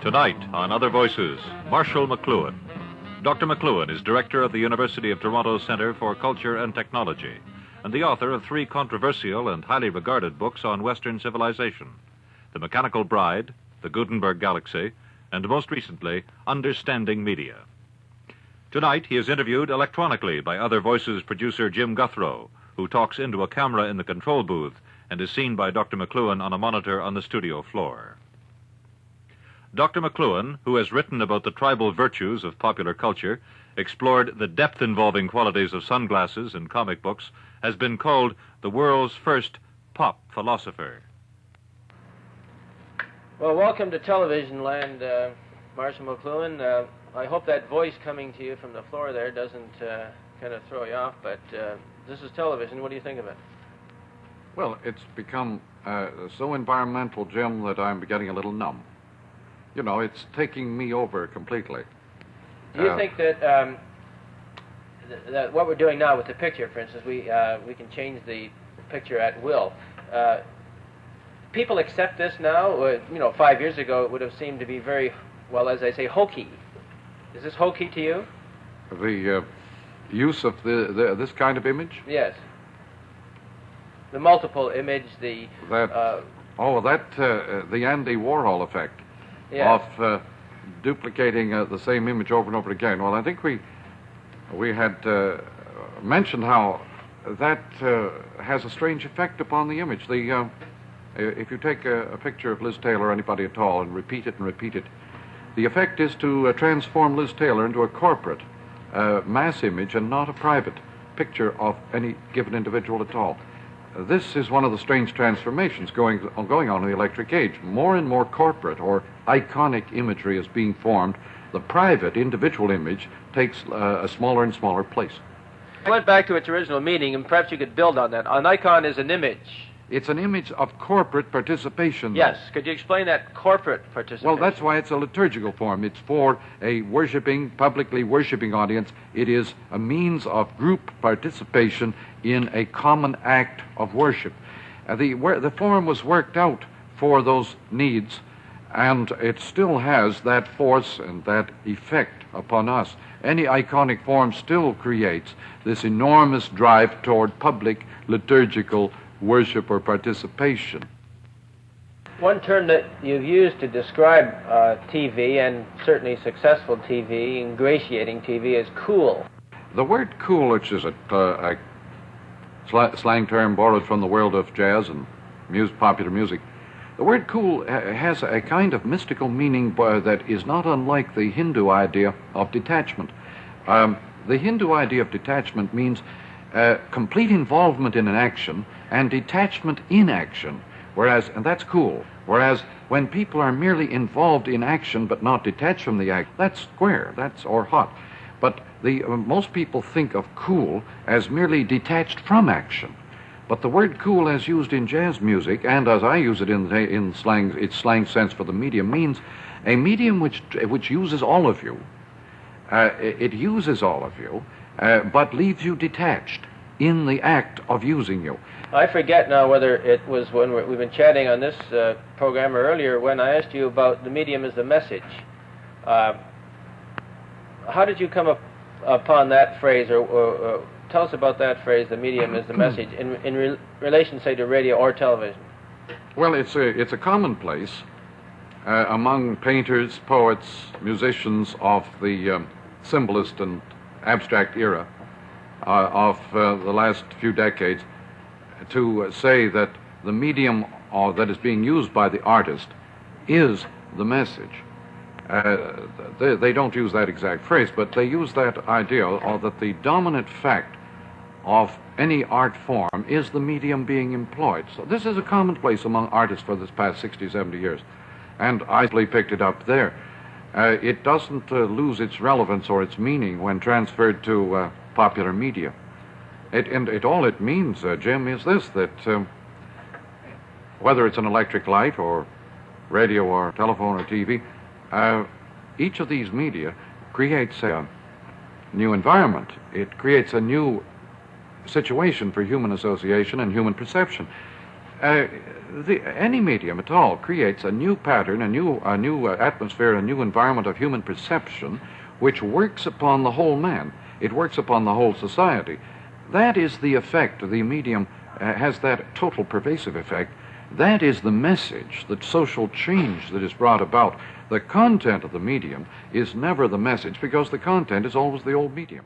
Tonight, on Other Voices, Marshall McLuhan. Dr. McLuhan is director of the University of Toronto Centre for Culture and Technology and the author of 3 controversial and highly regarded books on Western civilization: The Mechanical Bride, The Gutenberg Galaxy, and most recently, Understanding Media. Tonight, he is interviewed electronically by Other Voices producer Jim Guthrow, who talks into a camera in the control booth and is seen by Dr. McLuhan on a monitor on the studio floor. Dr. McLuhan, who has written about the tribal virtues of popular culture, explored the depth-involving qualities of sunglasses in comic books, has been called the world's first pop philosopher. Well, welcome to television land, Marshall McLuhan. I hope that voice coming to you from the floor there doesn't kind of throw you off, but this is television. What do you think of it? Well, it's become so environmental, Jim, that I'm getting a little numb. You know, it's taking me over completely. Do you think that that what we're doing now with the picture, for instance, we can change the picture at will? People accept this now? 5 years ago it would have seemed to be very, well, as I say, hokey. Is this hokey to you? The use of this kind of image? Yes. The multiple image, the the Andy Warhol effect. Yes. Of duplicating the same image over and over again. Well, I think we had mentioned how that has a strange effect upon the image. If you take a picture of Liz Taylor or anybody at all and repeat it, the effect is to transform Liz Taylor into a corporate mass image and not a private picture of any given individual at all. This is one of the strange transformations going on in the electric age. More and more corporate or iconic imagery is being formed. The private, individual image takes a smaller and smaller place. I went back to its original meaning, and perhaps you could build on that. An icon is an image. It's an image of corporate participation. Yes. Could you explain that corporate participation? Well, that's why it's a liturgical form. It's for a publicly worshiping audience. It is a means of group participation in a common act of worship. The form was worked out for those needs, and it still has that force and that effect upon us. Any iconic form still creates this enormous drive toward public liturgical worship or participation. One term that you've used to describe TV, and certainly successful TV, ingratiating TV, is cool. The word cool, which is a slang term borrowed from the world of jazz and popular music, the word cool has a kind of mystical meaning that is not unlike the Hindu idea of detachment. The Hindu idea of detachment means complete involvement in an action and detachment in action, and that's cool. Whereas when people are merely involved in action but not detached from the act, that's square, or hot. But most people think of cool as merely detached from action. But the word cool, as used in jazz music, and as I use it in slang, its slang sense for the medium, means a medium which uses all of you. It uses all of you, but leaves you detached in the act of using you. I forget now whether it was when we've been chatting on this program or earlier when I asked you about the medium as the message. How did you come upon that phrase, or tell us about that phrase, the medium as the message, in relation, say, to radio or television? Well, it's a commonplace among painters, poets, musicians of the symbolist and abstract era of the last few decades to say that the medium that is being used by the artist is the message. They don't use that exact phrase, but they use that idea that the dominant fact of any art form is the medium being employed. So this is a commonplace among artists for this past 60, 70 years. And I picked it up there. It doesn't lose its relevance or its meaning when transferred to popular media. All it means, Jim, is this, that whether it's an electric light or radio or telephone or TV, each of these media creates a new environment. It creates a new situation for human association and human perception. Any medium at all creates a new pattern, a new atmosphere, a new environment of human perception, which works upon the whole man. It works upon the whole society. That is the effect. The medium has that total pervasive effect. That is the message, the social change that is brought about. The content of the medium is never the message, because the content is always the old medium.